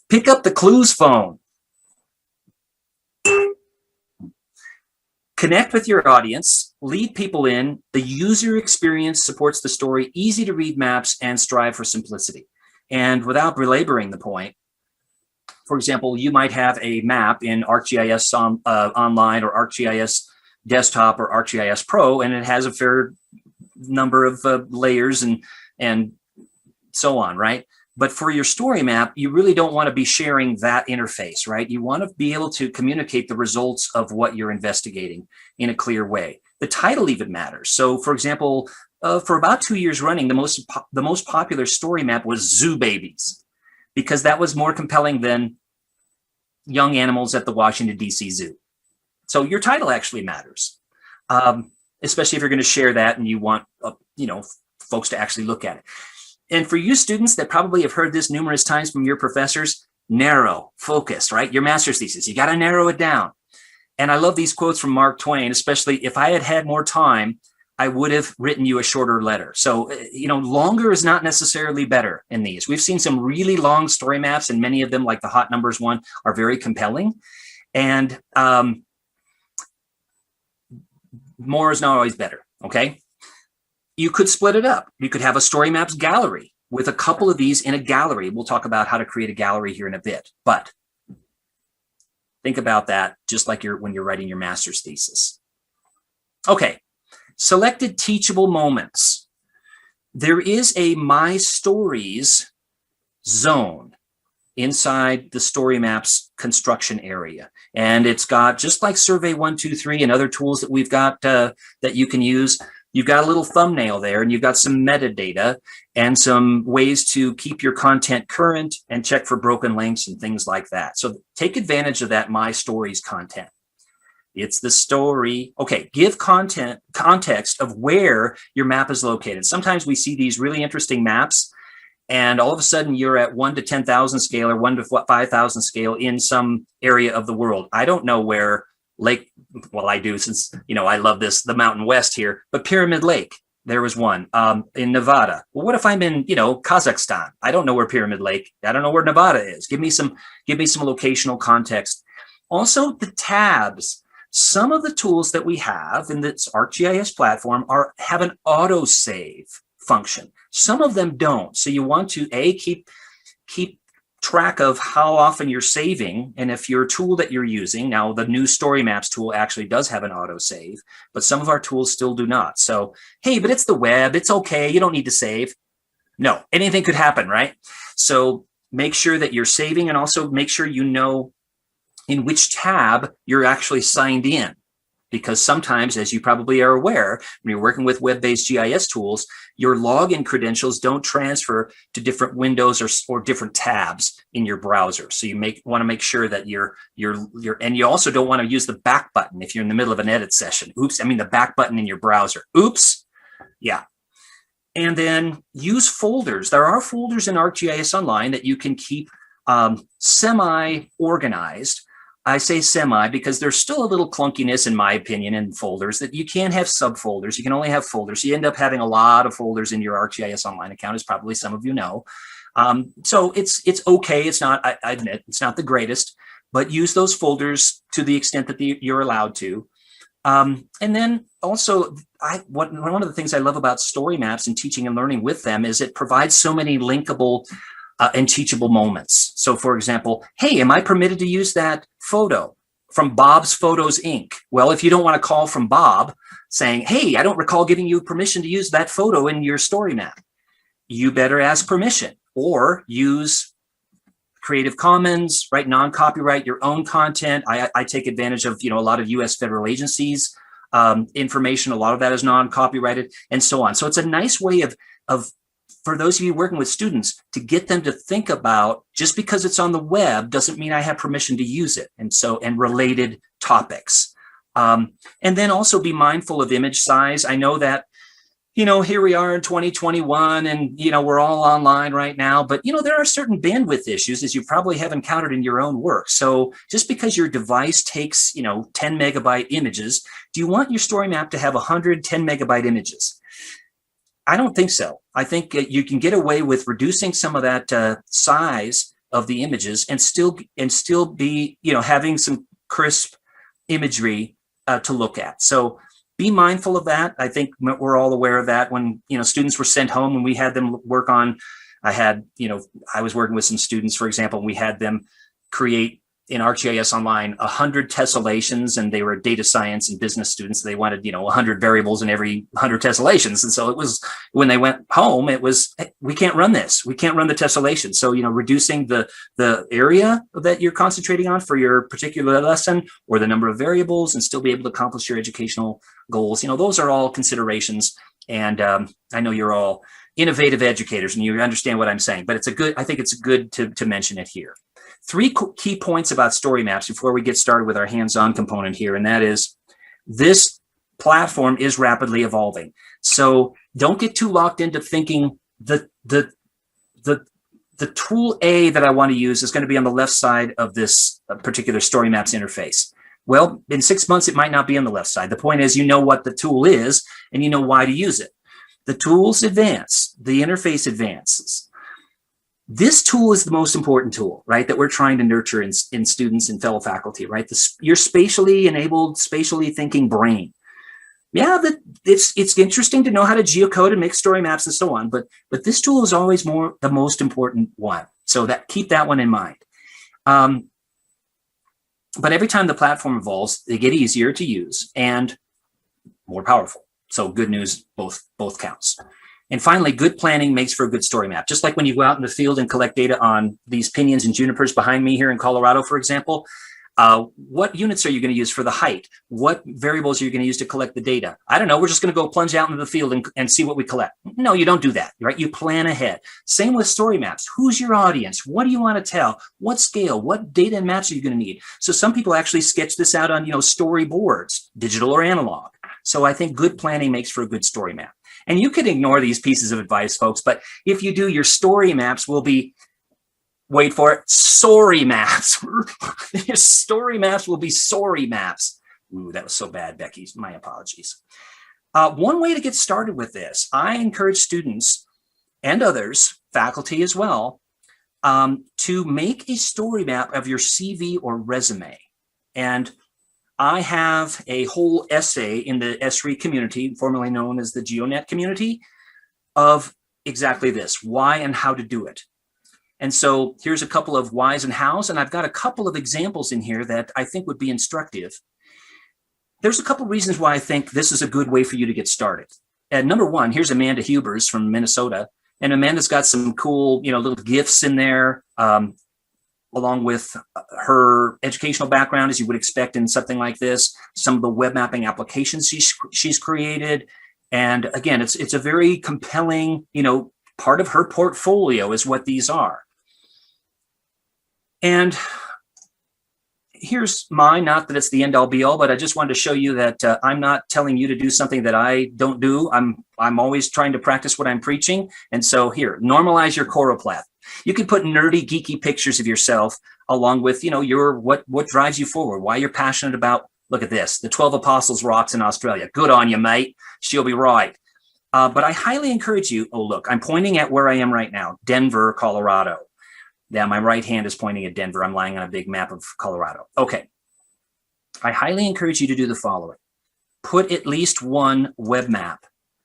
Pick up the clues phone. Connect with your audience, lead people in. The user experience supports the story, easy to read maps, and strive for simplicity. And without belaboring the point, for example, you might have a map in ArcGIS Online or ArcGIS Desktop or ArcGIS Pro, and it has a fair number of layers and so on, right? But for your story map, you really don't want to be sharing that interface, right? You want to be able to communicate the results of what you're investigating in a clear way. The title even matters. So, for example, for about 2 years running, the most popular story map was Zoo Babies, because that was more compelling than Young Animals at the Washington, D.C. Zoo. So your title actually matters, especially if you're going to share that and you want folks to actually look at it. And for you students that probably have heard this numerous times from your professors, narrow, focused, right? Your master's thesis, you got to narrow it down. And I love these quotes from Mark Twain, especially if I had had more time, I would have written you a shorter letter. So, longer is not necessarily better in these. We've seen some really long story maps, and many of them, like the Hot Numbers one, are very compelling. And more is not always better, okay? You could split it up. You could have a story maps gallery with a couple of these in a gallery. We'll talk about how to create a gallery here in a bit, but think about that just like when you're writing your master's thesis. Okay, selected teachable moments. There is a My Stories zone inside the story maps construction area. And it's got, just like Survey 123 and other tools that we've got that you can use, you've got a little thumbnail there, and you've got some metadata and some ways to keep your content current and check for broken links and things like that. So take advantage of that My Stories content. It's the story. Okay, give context of where your map is located. Sometimes we see these really interesting maps, and all of a sudden you're at 1 to 10,000 scale or 1 to 5,000 scale in some area of the world. I don't know where I do, since, I love the Mountain West here, but Pyramid Lake, there was one in Nevada. Well, what if I'm in, Kazakhstan? I don't know where Pyramid Lake, I don't know where Nevada is. Give me some locational context. Also, the tabs. Some of the tools that we have in this ArcGIS platform have an autosave function. Some of them don't. So you want to keep track of how often you're saving, and if your tool that you're using, now the new Story Maps tool actually does have an autosave, but some of our tools still do not. So, hey, but it's the web, it's okay, you don't need to save. No, anything could happen, right? So make sure that you're saving, and also make sure you know in which tab you're actually signed in. Because sometimes, as you probably are aware, when you're working with web-based GIS tools, your login credentials don't transfer to different windows or different tabs in your browser. So you want to make sure that and you also don't want to use the back button if you're in the middle of an edit session. Oops, I mean the back button in your browser. Oops, yeah. And then use folders. There are folders in ArcGIS Online that you can keep semi-organized. I say semi because there's still a little clunkiness, in my opinion, in folders, that you can't have subfolders. You can only have folders. You end up having a lot of folders in your ArcGIS Online account, as probably some of you know. So it's okay. It's not, I admit, it's not the greatest, but use those folders to the extent that you're allowed to. And then also, one of the things I love about story maps and teaching and learning with them is it provides so many linkable and teachable moments. So for example, hey, am I permitted to use that photo from Bob's Photos, Inc.? Well, if you don't want to call from Bob saying, hey, I don't recall giving you permission to use that photo in your story map, you better ask permission, or use Creative Commons, right? Non-copyright your own content. I take advantage of, a lot of US federal agencies information. A lot of that is non-copyrighted and so on. So it's a nice way of for those of you working with students, to get them to think about, just because it's on the web doesn't mean I have permission to use it, and related topics. And then also be mindful of image size. I know that, here we are in 2021 and, we're all online right now, but, there are certain bandwidth issues, as you probably have encountered in your own work. So just because your device takes, 10 megabyte images, do you want your story map to have 110 megabyte images? I don't think so. I think you can get away with reducing some of that size of the images and still be, having some crisp imagery to look at. So be mindful of that. I think we're all aware of that. When, students were sent home and we had them work on, I was working with some students, for example, and we had them create in ArcGIS Online 100 tessellations, and they were data science and business students. They wanted, 100 variables in every 100 tessellations. And so it was, when they went home, it was, hey, we can't run this. We can't run the tessellation. So, reducing the area that you're concentrating on for your particular lesson, or the number of variables, and still be able to accomplish your educational goals. Those are all considerations. And I know you're all innovative educators and you understand what I'm saying, but I think it's good to mention it here. 3 key points about story maps before we get started with our hands-on component here, and that is this platform is rapidly evolving. So don't get too locked into thinking the tool A that I want to use is going to be on the left side of this particular story maps interface. Well, in 6 months, it might not be on the left side. The point is, what the tool is and you know why to use it. The tools advance, the interface advances. This tool is the most important tool, right, that we're trying to nurture in students and fellow faculty, right? Your spatially enabled, spatially thinking brain. Yeah, it's interesting to know how to geocode and make story maps and so on, but this tool is always the most important one. So keep that one in mind. But every time the platform evolves, they get easier to use and more powerful. So good news, both counts. And finally, good planning makes for a good story map. Just like when you go out in the field and collect data on these pinions and junipers behind me here in Colorado, for example, what units are you going to use for the height? What variables are you going to use to collect the data? I don't know. We're just going to go plunge out into the field and see what we collect. No, you don't do that, right? You plan ahead. Same with story maps. Who's your audience? What do you want to tell? What scale? What data and maps are you going to need? So some people actually sketch this out on, storyboards, digital or analog. So I think good planning makes for a good story map. And you can ignore these pieces of advice, folks, but if you do, your story maps will be, wait for it, sorry maps. Your story maps will be sorry maps. Ooh, that was so bad, Becky. My apologies. One way to get started with this, I encourage students and others, faculty as well, to make a story map of your CV or resume. And I have a whole essay in the S3 community, formerly known as the GeoNet community, of exactly this, why and how to do it. And so here's a couple of whys and hows, and I've got a couple of examples in here that I think would be instructive. There's a couple of reasons why I think this is a good way for you to get started. And number one, here's Amanda Hubers from Minnesota, and Amanda's got some cool, little GIFs in there, along with her educational background, as you would expect in something like this, some of the web mapping applications she's created. And again, it's a very compelling, part of her portfolio is what these are. And here's mine, not that it's the end all be all, but I just wanted to show you that I'm not telling you to do something that I don't do. I'm always trying to practice what I'm preaching. And so here, normalize your choropleth. You can put nerdy, geeky pictures of yourself along with, your what drives you forward, why you're passionate about. Look at this, the 12 Apostles rocks in Australia. Good on you, mate. She'll be right. But I highly encourage you. Oh, look, I'm pointing at where I am right now, Denver, Colorado. Yeah, my right hand is pointing at Denver. I'm lying on a big map of Colorado. Okay. I highly encourage you to do the following. Put at least one web map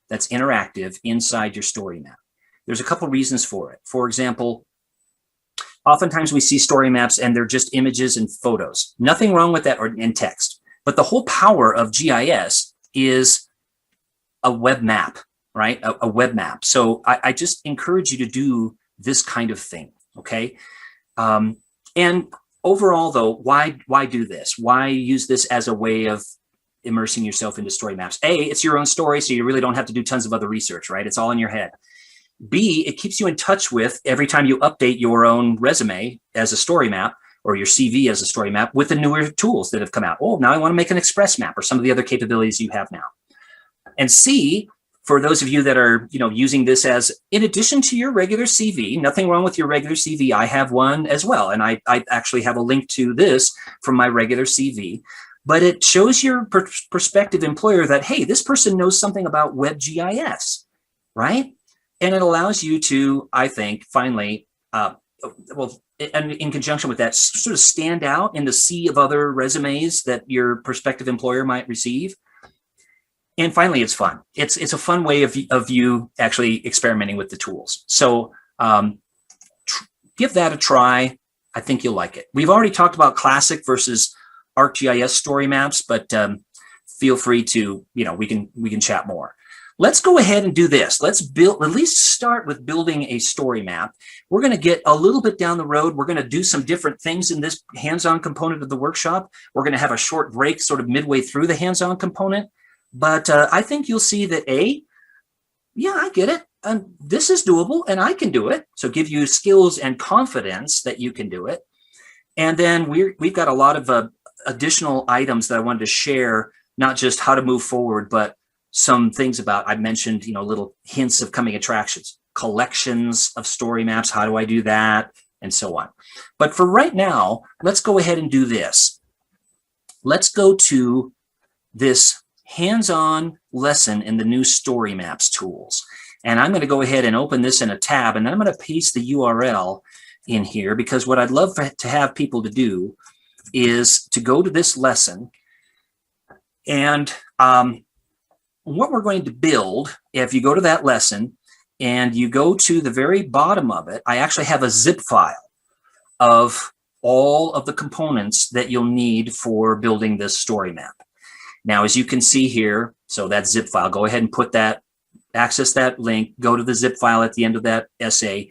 that's interactive inside your story map. There's a couple reasons for it. For example, oftentimes we see story maps and they're just images and photos. Nothing wrong with that or in text. But the whole power of GIS is a web map, right? A web map. So I just encourage you to do this kind of thing, okay? And overall, though, why do this? Why use this as a way of immersing yourself into story maps? A, it's your own story, so you really don't have to do tons of other research, right? It's all in your head. B, it keeps you in touch with, every time you update your own resume as a story map or your CV as a story map, with the newer tools that have come out. Oh, now I want to make an express map or some of the other capabilities you have now. And C, for those of you that are, using this as, in addition to your regular CV, nothing wrong with your regular CV. I have one as well. And I actually have a link to this from my regular CV. But it shows your prospective employer that, hey, this person knows something about WebGIS, right? And it allows you to, I think, finally well, and in conjunction with that, sort of stand out in the sea of other resumes that your prospective employer might receive. And finally, it's fun. It's a fun way of you actually experimenting with the tools. So give that a try. I think you'll like it. We've already talked about classic versus ArcGIS story maps, but feel free to, we can chat more. Let's go ahead and do this. Let's at least start with building a story map. We're going to get a little bit down the road. We're going to do some different things in this hands-on component of the workshop. We're going to have a short break sort of midway through the hands-on component. But I think you'll see that yeah, I get it. And this is doable and I can do it. So give you skills and confidence that you can do it. And then we've got a lot of additional items that I wanted to share, not just how to move forward, but some things about, I mentioned, little hints of coming attractions, collections of story maps. How do I do that? And so on. But for right now, let's go ahead and do this. Let's go to this hands-on lesson in the new story maps tools. And I'm going to go ahead and open this in a tab, and then I'm going to paste the URL in here, because what I'd love to have people to do is to go to this lesson. And what we're going to build, if you go to that lesson and you go to the very bottom of it, I actually have a zip file of all of the components that you'll need for building this story map. Now, as you can see here, so that zip file, go ahead and put that, access that link, go to the zip file at the end of that essay,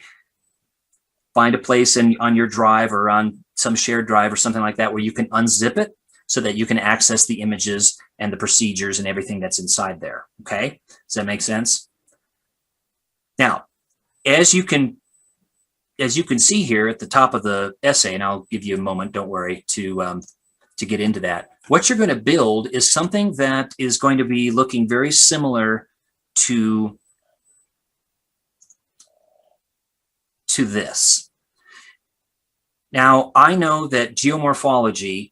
find a place on your drive or on some shared drive or something like that where you can unzip it so that you can access the images and the procedures and everything that's inside there. Okay, does that make sense? Now, as you can see here at the top of the essay, and I'll give you a moment, don't worry, to get into that. What you're going to build is something that is going to be looking very similar to this. Now, I know that geomorphology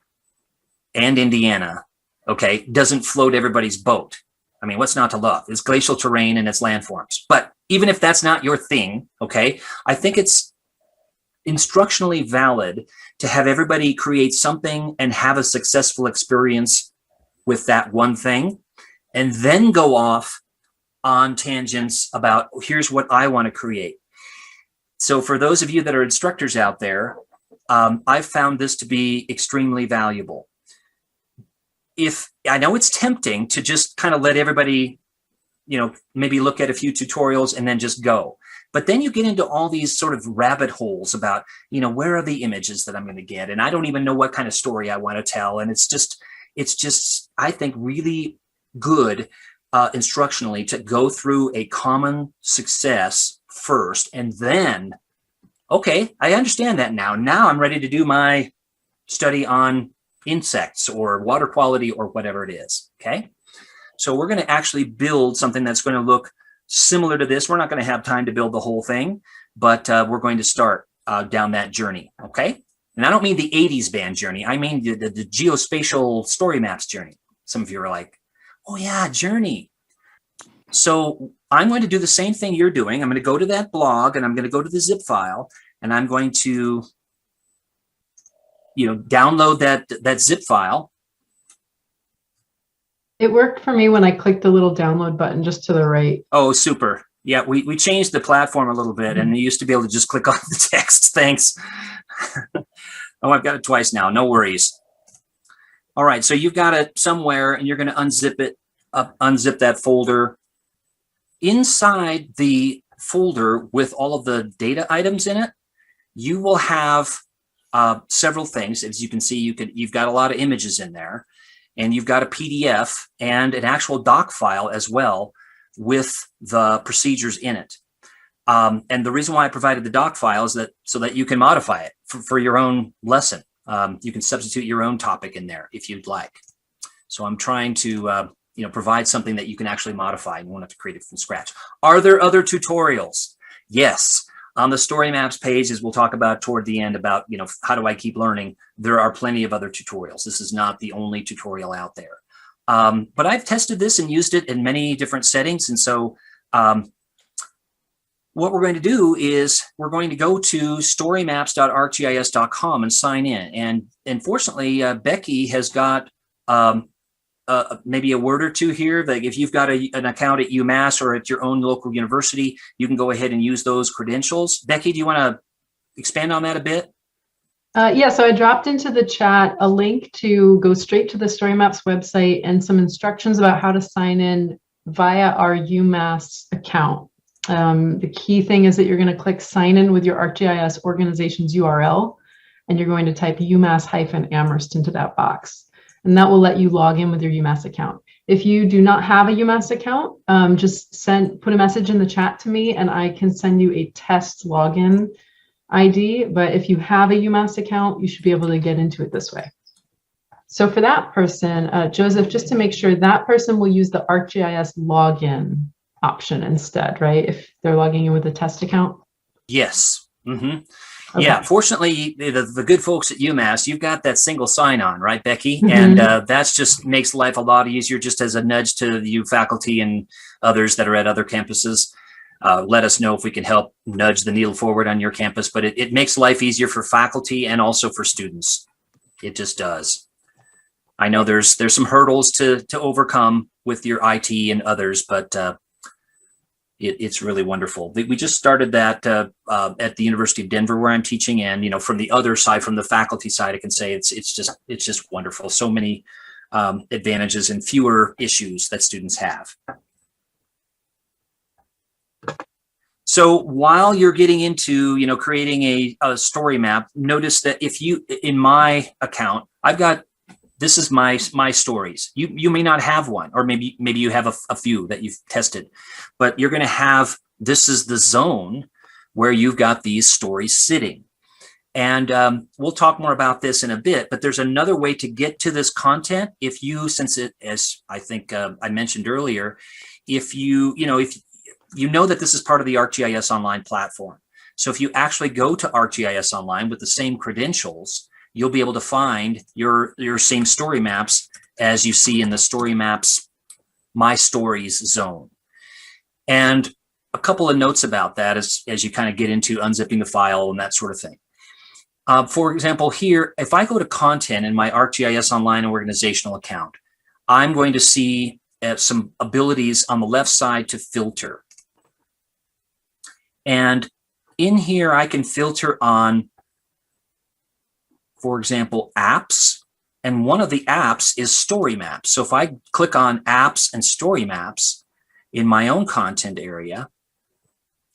and Indiana, okay, doesn't float everybody's boat. I mean, what's not to love? It's glacial terrain and it's landforms. But even if that's not your thing, okay, I think it's instructionally valid to have everybody create something and have a successful experience with that one thing, and then go off on tangents about, here's what I want to create. So for those of you that are instructors out there, I've found this to be extremely valuable. If I know it's tempting to just kind of let everybody, maybe look at a few tutorials and then just go. But then you get into all these sort of rabbit holes about, where are the images that I'm going to get? And I don't even know what kind of story I want to tell. And it's just, I think, really good instructionally to go through a common success first. And then, okay, I understand that now. Now I'm ready to do my study on insects or water quality or whatever it is. Okay. So we're going to actually build something that's going to look similar to this. We're not going to have time to build the whole thing, but we're going to start down that journey. Okay. And I don't mean the 80s band journey. I mean the geospatial story maps journey. Some of you are like, oh yeah, journey. So I'm going to do the same thing you're doing. I'm going to go to that blog and I'm going to go to the zip file and I'm going to, download that zip file. It worked for me when I clicked the little download button just to the right. Oh, super. Yeah, we changed the platform a little bit, and you used to be able to just click on the text. Thanks. Oh, I've got it twice now. No worries. All right, so you've got it somewhere, and you're going to unzip it, unzip that folder. Inside the folder with all of the data items in it, you will have several things. As you can see, you've got a lot of images in there. And you've got a PDF and an actual doc file as well with the procedures in it. And the reason why I provided the doc file is so that you can modify it for your own lesson. You can substitute your own topic in there if you'd like. So I'm trying to provide something that you can actually modify and you won't have to create it from scratch. Are there other tutorials? Yes. On the story maps page, as we'll talk about toward the end about, how do I keep learning? There are plenty of other tutorials. This is not the only tutorial out there. But I've tested this and used it in many different settings. And so we'll what we're going to do is we're going to go to storymaps.arcgis.com and sign in. And fortunately, Becky has got maybe a word or two here. Like if you've got an account at UMass or at your own local university, you can go ahead and use those credentials. Becky, do you want to expand on that a bit? Yeah, so I dropped into the chat a link to go straight to the Story Maps website and some instructions about how to sign in via our UMass account. The key thing is that you're going to click sign in with your ArcGIS organization's URL, and you're going to type UMass-Amherst into that box. And that will let you log in with your UMass account. If you do not have a UMass account, just put a message in the chat to me and I can send you a test login ID. But if you have a UMass account, you should be able to get into it this way. So for that person, Joseph, just to make sure, that person will use the ArcGIS login option instead, right? If they're logging in with a test account? Yes. Mm-hmm. Okay. Yeah, fortunately, the good folks at UMass, you've got that single sign-on, right, Becky? And that's just makes life a lot easier, just as a nudge to you faculty and others that are at other campuses. Let us know if we can help nudge the needle forward on your campus, but it makes life easier for faculty and also for students. It just does. I know there's some hurdles to overcome with your IT and others, but it's really wonderful. We just started that at the University of Denver, where I'm teaching, and from the other side, from the faculty side, I can say it's just wonderful. So many advantages and fewer issues that students have. So while you're getting into creating a story map, notice that if you in my account, I've got. This is my stories. You may not have one, or maybe you have a few that you've tested, but you're going to have, this is the zone where you've got these stories sitting. And we'll talk more about this in a bit, but there's another way to get to this content. If you, since it, as I think I mentioned earlier, if you know that this is part of the ArcGIS Online platform. So if you actually go to ArcGIS Online with the same credentials, you'll be able to find your same story maps as you see in the Story Maps My Stories zone. And a couple of notes about that as you kind of get into unzipping the file and that sort of thing. For example, here, if I go to content in my ArcGIS Online organizational account, I'm going to see some abilities on the left side to filter. And in here, I can filter on, for example, apps, and one of the apps is Story Maps. So if I click on apps and Story Maps in my own content area,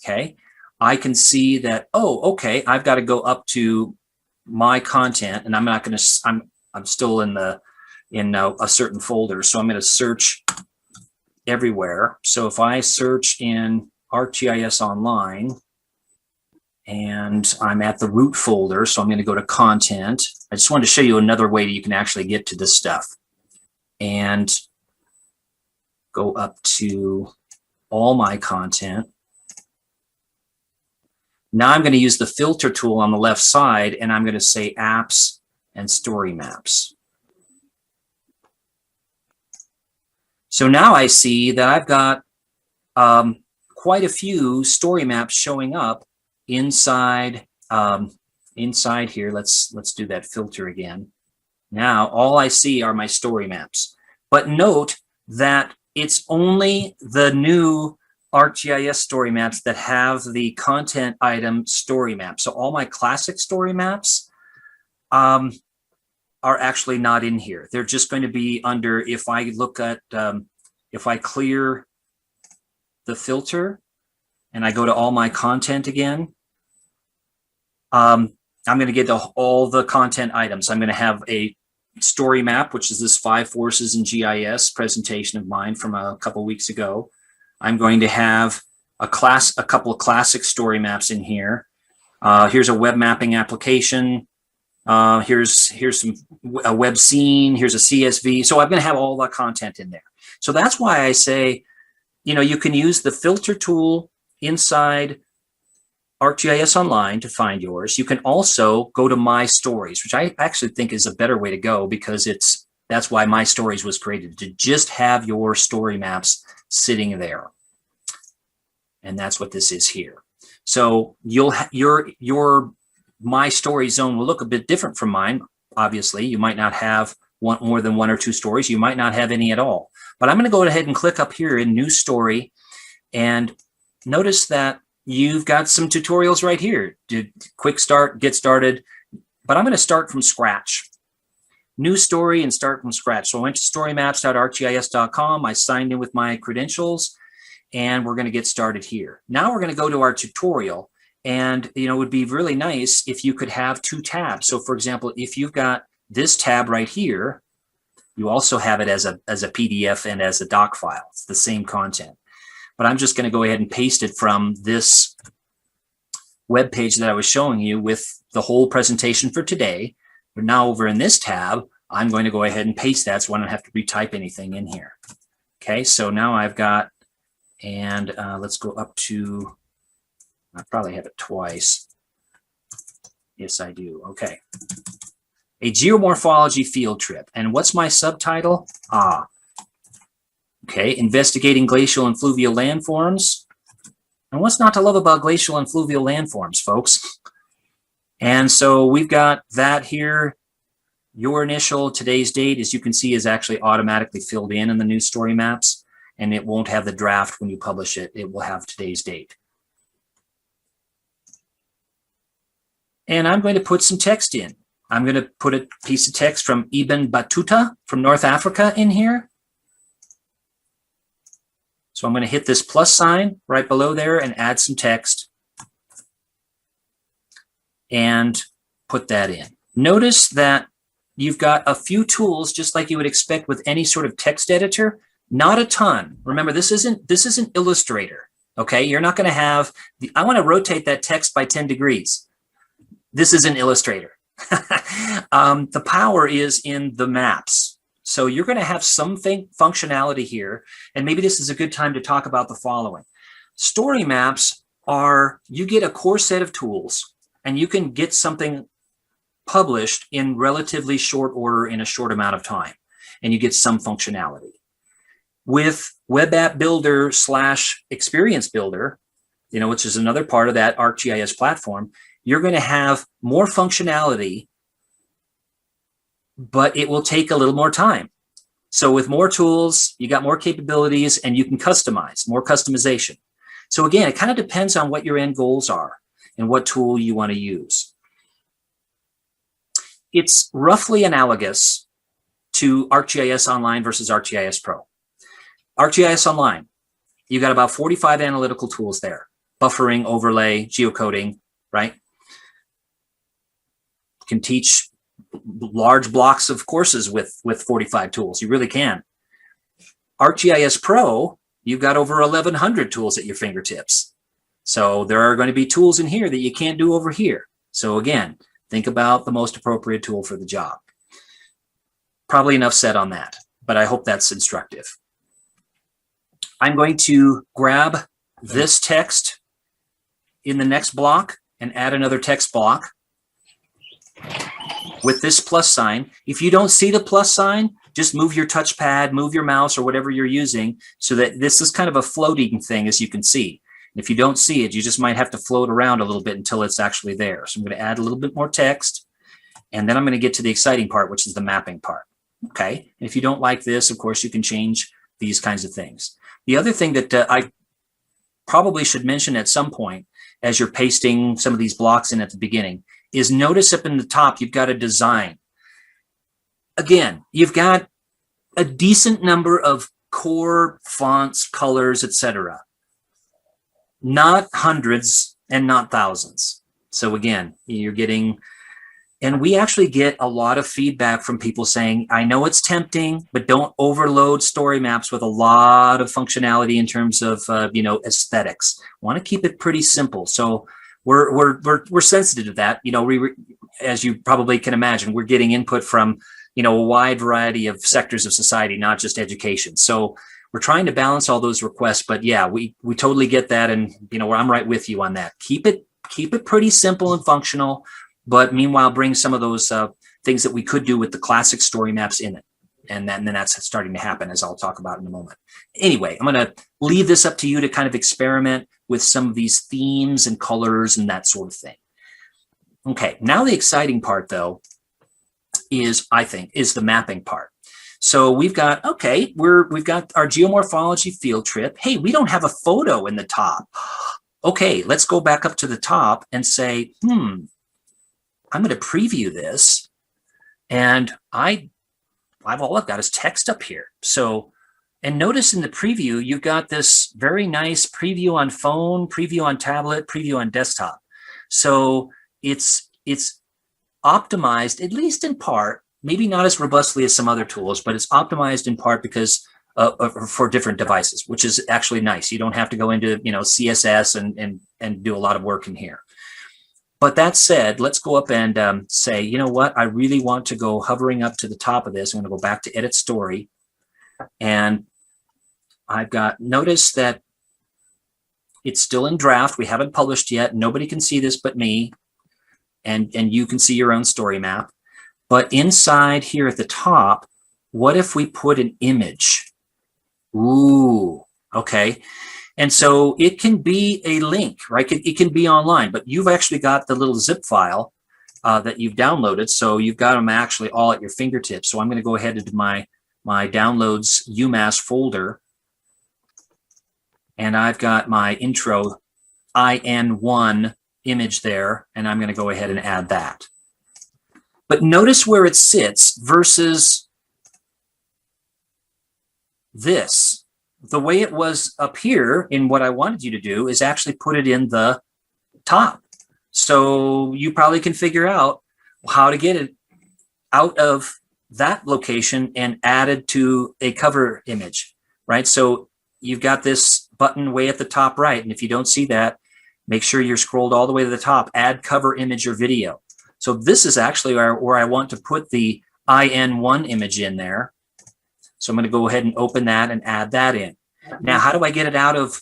okay, I can see that, oh, okay, I've got to go up to my content, and I'm not going to, I'm still in a certain folder, so I'm going to search everywhere. So if I search in ArcGIS Online, and I'm at the root folder, so I'm going to go to content. I just wanted to show you another way that you can actually get to this stuff. And go up to all my content. Now I'm going to use the filter tool on the left side, and I'm going to say apps and story maps. So now I see that I've got quite a few story maps showing up inside here. Let's do that filter again. Now all I see are my story maps, but note that it's only the new ArcGIS story maps that have the content item story map. So all my classic story maps are actually not in here. They're just going to be under, if I look at if I clear the filter and I go to all my content again, I'm going to get all the content items. I'm going to have a story map, which is this 5 forces in GIS presentation of mine from a couple weeks ago. I'm going to have a couple of classic story maps in here. Here's a web mapping application. Here's a web scene. Here's a CSV. So I'm going to have all that content in there. So that's why I say, you can use the filter tool inside ArcGIS Online to find yours. You can also go to My Stories, which I actually think is a better way to go, because that's why My Stories was created, to just have your story maps sitting there. And that's what this is here. So your My Story zone will look a bit different from mine. Obviously, you might not have more than 1 or 2 stories. You might not have any at all. But I'm going to go ahead and click up here in New Story, and notice that you've got some tutorials right here. Quick start, get started. But I'm going to start from scratch. New story and start from scratch. So I went to storymaps.arcgis.com. I signed in with my credentials, and we're going to get started here. Now we're going to go to our tutorial, and it would be really nice if you could have 2 tabs. So for example, if you've got this tab right here, you also have it as a PDF and as a doc file. It's the same content. But I'm just going to go ahead and paste it from this web page that I was showing you with the whole presentation for today. But now over in this tab, I'm going to go ahead and paste that so I don't have to retype anything in here. Okay, so now I've got, and let's go up to, I probably have it twice. Yes, I do. Okay. A geomorphology field trip. And what's my subtitle? Okay, investigating glacial and fluvial landforms. And what's not to love about glacial and fluvial landforms, folks? And so we've got that here. Your initial today's date, as you can see, is actually automatically filled in the new story maps, and it won't have the draft when you publish it. It will have today's date. And I'm going to put some text in. I'm going to put a piece of text from Ibn Battuta from North Africa in here. So I'm going to hit this plus sign right below there and add some text and put that in. Notice that you've got a few tools just like you would expect with any sort of text editor, not a ton. Remember, this isn't Illustrator, okay? You're not going to have, I want to rotate that text by 10 degrees. This isn't Illustrator. The power is in the maps. So you're going to have some functionality here, and maybe this is a good time to talk about the following. Story maps are, you get a core set of tools, and you can get something published in relatively short order in a short amount of time, and you get some functionality. With Web App Builder / Experience Builder, which is another part of that ArcGIS platform, you're going to have more functionality, but it will take a little more time. So with more tools, you got more capabilities, and you can customize, more customization. So again, it kind of depends on what your end goals are and what tool you want to use. It's roughly analogous to ArcGIS Online versus ArcGIS Pro. ArcGIS Online, you got about 45 analytical tools there. Buffering, overlay, geocoding, right? You can teach large blocks of courses with 45 tools. You really can. ArcGIS Pro, you've got over 1,100 tools at your fingertips. So there are going to be tools in here that you can't do over here. So again, think about the most appropriate tool for the job. Probably enough said on that, but I hope that's instructive. I'm going to grab this text in the next block and add another text block with this plus sign. If you don't see the plus sign, just move your touchpad, move your mouse or whatever you're using so that this is kind of a floating thing, as you can see. If you don't see it, you just might have to float around a little bit until it's actually there. So I'm going to add a little bit more text, and then I'm going to get to the exciting part, which is the mapping part. Okay. And if you don't like this, of course, you can change these kinds of things. The other thing that I probably should mention at some point as you're pasting some of these blocks in at the beginning is notice up in the top, you've got a design. Again, you've got a decent number of core fonts, colors, etc. Not hundreds and not thousands. So again, you're getting, and we actually get a lot of feedback from people saying, I know it's tempting, but don't overload story maps with a lot of functionality in terms of, aesthetics. Want to keep it pretty simple. So we're sensitive to that. As you probably can imagine, we're getting input from, a wide variety of sectors of society, not just education. So we're trying to balance all those requests, but yeah, we totally get that. And, I'm right with you on that. Keep it pretty simple and functional, but meanwhile, bring some of those things that we could do with the classic story maps in it. And then that's starting to happen, as I'll talk about in a moment. Anyway, I'm going to leave this up to you to kind of experiment, with some of these themes and colors and that sort of thing. Okay, now the exciting part though is, I think, is the mapping part. So we've got, okay, we've got our geomorphology field trip. Hey, we don't have a photo in the top. Okay, let's go back up to the top and say, I'm going to preview this, and all I've got is text up here. So, and notice in the preview, you've got this very nice preview on phone, preview on tablet, preview on desktop. So it's optimized, at least in part, maybe not as robustly as some other tools, but it's optimized in part because for different devices, which is actually nice. You don't have to go into CSS and do a lot of work in here. But that said, let's go up and say, you know what? I really want to go hovering up to the top of this. I'm going to go back to Edit Story, and I've got, notice that it's still in draft. We haven't published yet. Nobody can see this but me, and you can see your own story map. But inside here at the top, what if we put an image? Ooh, okay. And so it can be a link, right? It can be online, but you've actually got the little zip file that you've downloaded. So you've got them actually all at your fingertips. So I'm going to go ahead into my downloads UMass folder. And I've got my intro IN1 image there, and I'm going to go ahead and add that. But notice where it sits versus this. The way it was up here in what I wanted you to do is actually put it in the top. So you probably can figure out how to get it out of that location and added to a cover image, right? So you've got this button way at the top right. And if you don't see that, make sure you're scrolled all the way to the top, add cover image or video. So this is actually where I want to put the IN1 image in there. So I'm going to go ahead and open that and add that in. Now, how do I get it out of,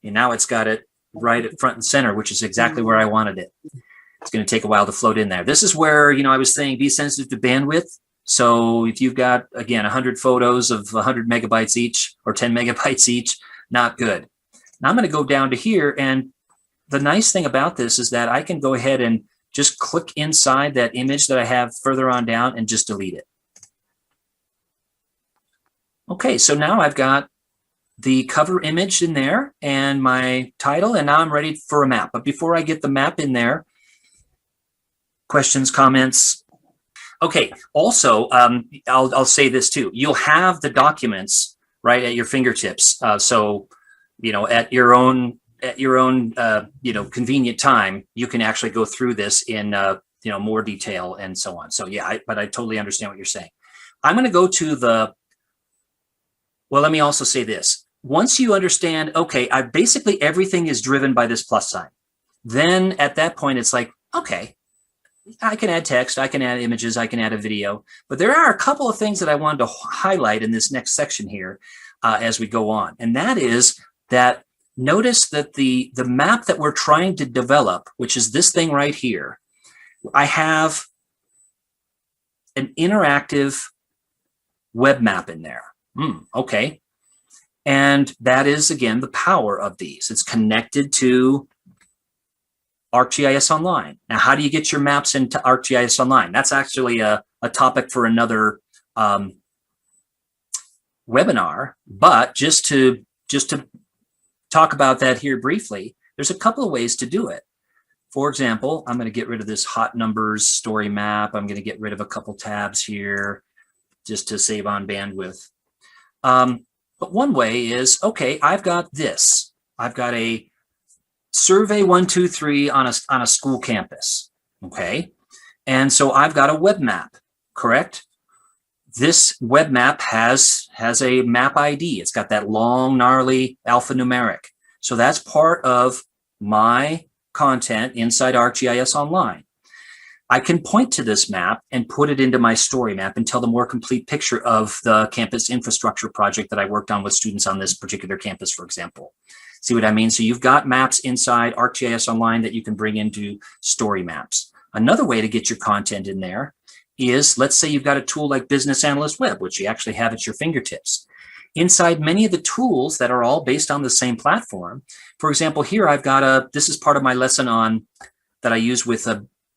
and now it's got it right at front and center, which is exactly where I wanted it. It's going to take a while to float in there. This is where, I was saying be sensitive to bandwidth. So if you've got, again, 100 photos of 100 megabytes each or 10 megabytes each, not good. Now I'm going to go down to here. And the nice thing about this is that I can go ahead and just click inside that image that I have further on down and just delete it. Okay, so now I've got the cover image in there and my title, and now I'm ready for a map. But before I get the map in there, questions, comments? Okay, also, I'll say this too. You'll have the documents right at your fingertips. So, at your own convenient time, you can actually go through this in more detail and so on. So yeah, but I totally understand what you're saying. I'm going to go to well, let me also say this. Once you understand, okay, basically everything is driven by this plus sign. Then at that point, it's like, okay, I can add text, I can add images, I can add a video, but there are a couple of things that I wanted to highlight in this next section here as we go on. And that is that notice that the map that we're trying to develop, which is this thing right here, I have an interactive web map in there. Okay. And that is, again, the power of these. It's connected to ArcGIS Online. Now, how do you get your maps into ArcGIS Online? That's actually a topic for another webinar. But just to talk about that here briefly, there's a couple of ways to do it. For example, I'm going to get rid of this hot numbers story map. I'm going to get rid of a couple tabs here just to save on bandwidth. But one way is, okay, I've got this. I've got a survey 123 on a school campus, okay? And so I've got a web map, correct? This web map has a map ID. It's got that long, gnarly alphanumeric. So that's part of my content inside ArcGIS Online. I can point to this map and put it into my story map and tell the more complete picture of the campus infrastructure project that I worked on with students on this particular campus, for example. See what I mean? So you've got maps inside ArcGIS Online that you can bring into story maps. Another way to get your content in there is, let's say you've got a tool like Business Analyst Web, which you actually have at your fingertips. inside many of the tools that are all based on the same platform. For example, here I've got this is part of my lesson on that I use with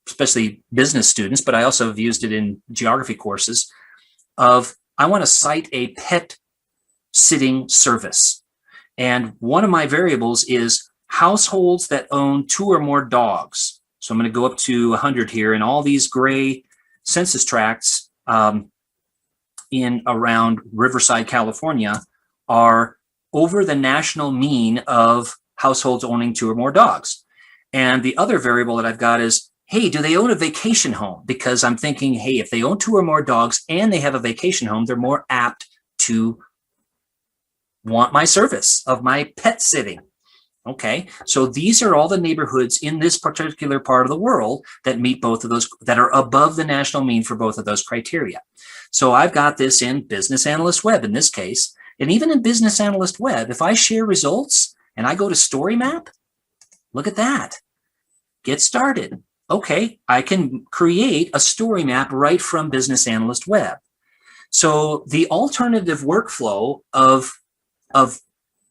especially business students, but I also have used it in geography courses of I want to cite a pet sitting service. And one of my variables is households that own 2 or more dogs. So I'm going to go up to 100 here, and all these gray census tracts in around Riverside, California, are over the national mean of households owning 2 or more dogs. And the other variable that I've got is, hey, do they own a vacation home? Because I'm thinking, hey, if they own 2 or more dogs and they have a vacation home, they're more apt to want my service of my pet sitting. Okay, so these are all the neighborhoods in this particular part of the world that meet both of those, that are above the national mean for both of those criteria. So I've got this in Business Analyst Web in this case, and even in Business Analyst Web, if I share results and I go to Story Map, look at that. Get started. Okay, I can create a story map right from Business Analyst Web. So the alternative workflow of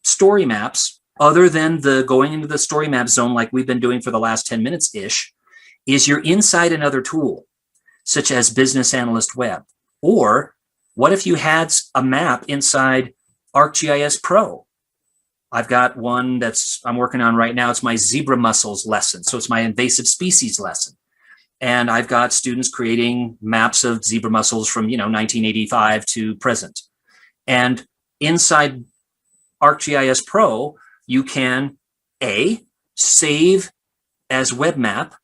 story maps, other than the going into the story map zone like we've been doing for the last 10 minutes-ish, is you're inside another tool, such as Business Analyst Web. Or what if you had a map inside ArcGIS Pro? I've got one I'm working on right now. It's my zebra mussels lesson. So it's my invasive species lesson. And I've got students creating maps of zebra mussels from 1985 to present. And inside ArcGIS Pro, you can save as web map,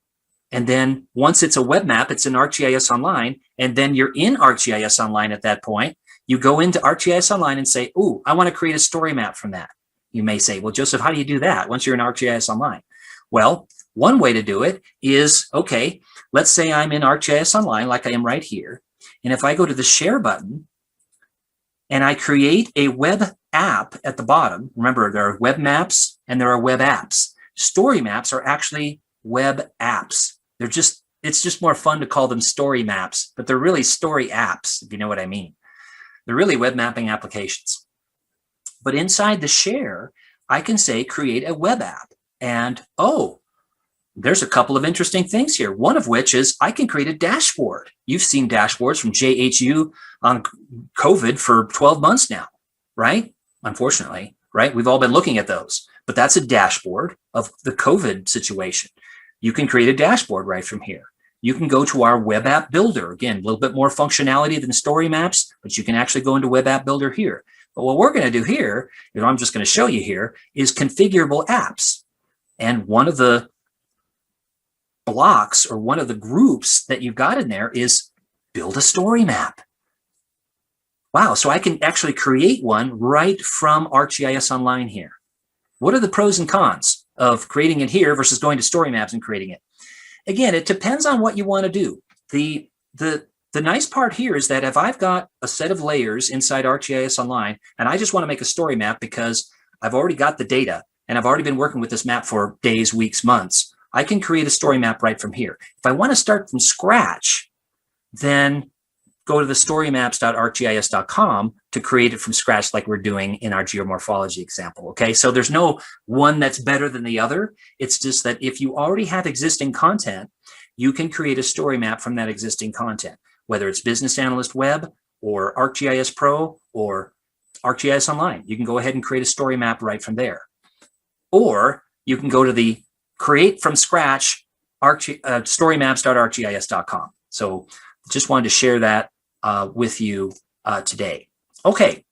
and then once it's a web map, it's in ArcGIS Online, and then you're in ArcGIS Online at that point. You go into ArcGIS Online and say, ooh, I want to create a story map from that. You may say, well, Joseph, how do you do that once you're in ArcGIS Online? Well, one way to do it is, okay, let's say I'm in ArcGIS Online like I am right here, and if I go to the share button and I create a web app at the bottom, remember there are web maps and there are web apps. Story maps are actually web apps. It's just more fun to call them story maps, but they're really story apps, if you know what I mean. They're really web mapping applications. But inside the share, I can say create a web app. And there's a couple of interesting things here. One of which is I can create a dashboard. You've seen dashboards from JHU on COVID for 12 months now, right? Unfortunately, right? We've all been looking at those, but that's a dashboard of the COVID situation. You can create a dashboard right from here. You can go to our web app builder. Again, a little bit more functionality than story maps, but you can actually go into web app builder here. But what we're going to do here, I'm just going to show you here, is configurable apps. And one of the blocks or one of the groups that you've got in there is build a story map. Wow, so I can actually create one right from ArcGIS Online here. What are the pros and cons of creating it here versus going to story maps and creating it? Again, it depends on what you want to do. The nice part here is that if I've got a set of layers inside ArcGIS Online and I just want to make a story map because I've already got the data and I've already been working with this map for days, weeks, months, I can create a story map right from here. If I want to start from scratch, then go to the storymaps.arcgis.com to create it from scratch like we're doing in our geomorphology example, okay? So there's no one that's better than the other. It's just that if you already have existing content, you can create a story map from that existing content, whether it's Business Analyst Web or ArcGIS Pro or ArcGIS Online. You can go ahead and create a story map right from there. Or you can go to the create from scratch storymaps.arcgis.com. So just wanted to share that with you today. Okay,